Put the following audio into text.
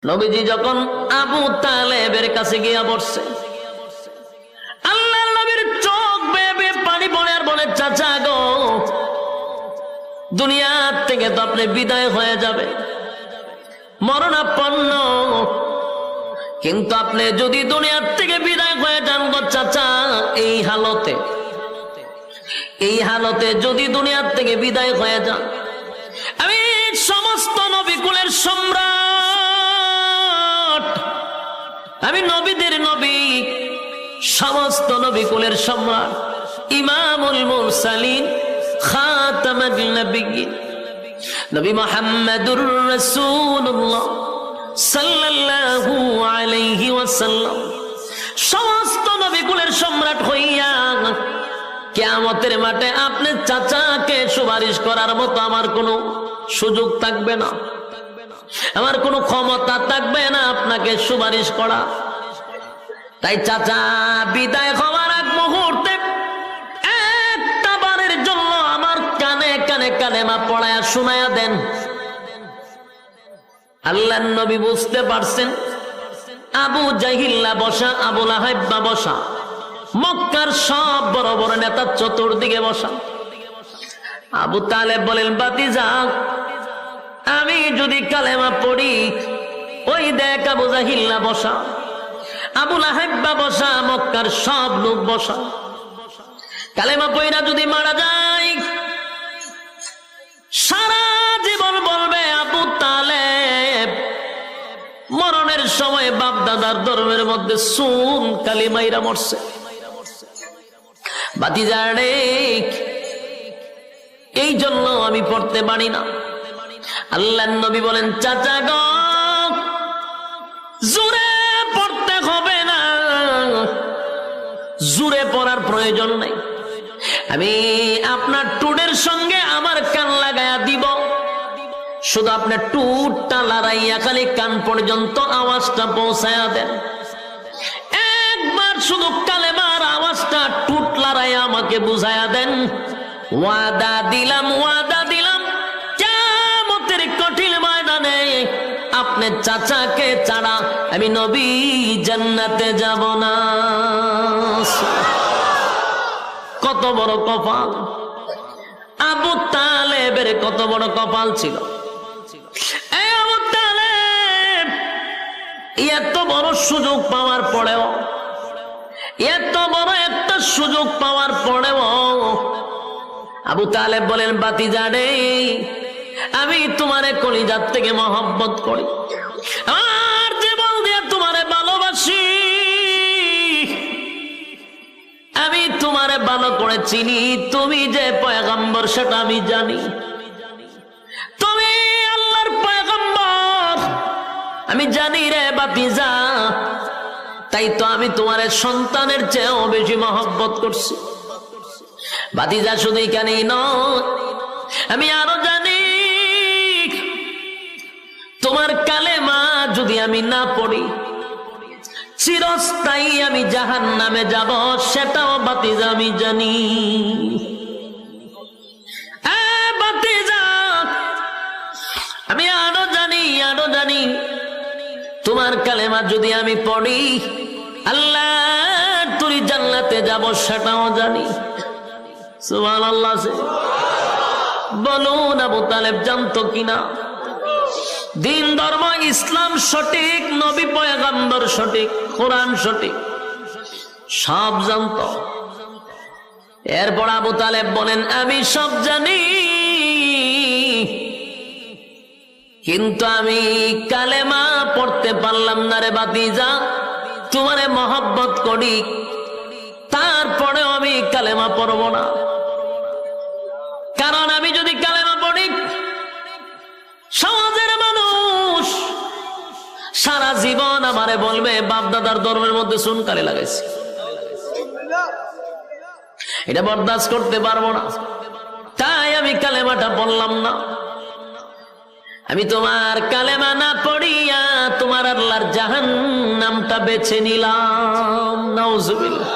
নবীজি যখন আবু তালেবের কাছে গিয়া বসছে, আল্লাহর নবীর চোখ বেয়ে বেয়ে পানি পড়ে আর বলে, চাচা গো, দুনিয়া থেকে তো আপনি বিদায় হয়ে যাবে, মরণাপন্ন, কিন্তু আপনি যদি দুনিয়ার থেকে বিদায় হয়ে যান গো চাচা, এই হালতে যদি দুনিয়ার থেকে বিদায় হয়ে যান, আমি সমস্ত নবীকুলের সম্রাট, আমি নবীদের নবী, সমস্ত নবীকুলের সম্রাট, ইমামুল মুরসালিন, খাতামুন নবিয়্যিন, নবী মুহাম্মদুর রাসূলুল্লাহ সাল্লাল্লাহু আলাইহি ওয়াসাল্লাম, সমস্ত নবীকুলের সম্রাট হইয়া কিয়ামতের মাঠে আপনি চাচাকে সুপারিশ করার মতো আমার কোনো সুযোগ থাকবে না, আমার কোনো ক্ষমতা থাকবে না আপনাকে সুপারিশ করা। তাই চাচা বিদায় হওয়ার আগ মুহূর্তে একটা বারের জন্য আমার কানে কানে কালেমা পড়ায়া শোনায়া দেন। আল্লাহর নবী বুঝতে পারছেন আবু জাহিল্লা বসা, আবু লাহাব বসা, মক্কার সব বড় বড় নেতা চতুর্দিকে বসা। আবু তালেব বলেন, বাতিজা, আমি যদি কালেমা পড়ি, ওই দেখ আবু জাহিল্লা বসা, আবু লাহাব বসা, মক্কার সব লোক বসা, কালেমা পড়া যদি মারা যায়, সারা জীবন বলবে আবু তালেব মরণের সময় বাপ দাদার ধর্মের মধ্যে সুন কালিমাইরা মরছে। বাতিজা রে, এই জন্য আমি পড়তে পারি না। আল্লাহর নবী বলেন, চাচা গো, জোরে পড়তে হবে না, জোরে পড়ার প্রয়োজন নাই, আমি আপনার টুডের সঙ্গে আমার কান লাগায়া দিব, শুধু আপনার টুটটা লড়াইয়া খালি কান পর্যন্ত আওয়াজটা পৌঁছায়া দেন, একবার শুধু কালেমার আওয়াজটা টুট লড়াইয়া আমাকে বুঝায়া দেন। ওয়াদা দিলাম, ওয়াদা দিলাম, কিয়ামতের কঠিন ময়দানে আপনার চাচাকে ছাড়া আমি নবী জান্নাতে যাব না। কত বড় কপাল আবু তালেবের, কত বড় কপাল ছিল। আবু তালেব এত বড় সুযোগ পাওয়ার পরেও, এত বড় একটা সুযোগ পাওয়ার পরেও আবু তালেব বলেন, বাতিজা রে, আমি তোমারে কলিজার থেকে মহব্বত করি, আর জীবন দিয়ে তোমারে ভালোবাসি, আমি তোমারে ভালো করে চিনি, তুমি যে পয়গম্বর সেটা আমি জানি, তুমি আল্লাহর পয়গম্বর আমি জানি রে বাতিজা, তাই তো আমি তোমার সন্তানের চেয়েও বেশি মহব্বত করছি। বাতিজা শুধু এখানেই নয়, আমি আরো জানি তোমার কালেমা যদি আমি না পড়ি, চিরস্থায়ী আমি জাহান্নামে যাব, সেটাও বাতিজা আমি জানি। বাতিজা, আমি আরো জানি তোমার কালেমা যদি আমি পড়ি, আল্লাহ তুই জান্নাতে যাব, সেটাও জানি। সুবহানাল্লাহ। বলুন আবু তালেব জানতো কিনা দিন ধর্ম ইসলাম সঠিক, নবী পয়গম্বর সঠিক, কোরআন সঠিক, সব জানতো। এরপর আবু তালেব বলেন, আমি সব জানি, কিন্তু আমি কালেমা পড়তে পারলাম না রে বাতিজা, তোমারে মহব্বত করি, তারপরেও আমি কালেমা পড়ব না, কারণ আমি যদি কালেমা পড়ি, সমাজের মানুষ সারা জীবন আমারে বলবে বাপ দাদার ধর্মের মধ্যে সুনকালি লাগাইছে, এটা বরদাস্ত করতে পারবো না, তাই আমি কালেমাটা পড়লাম না। আমি তোমার কালেমা না পড়িয়া তোমার আল্লাহর জাহান্নামটা বেছে নিলাম। নাউজুবিল্লাহ।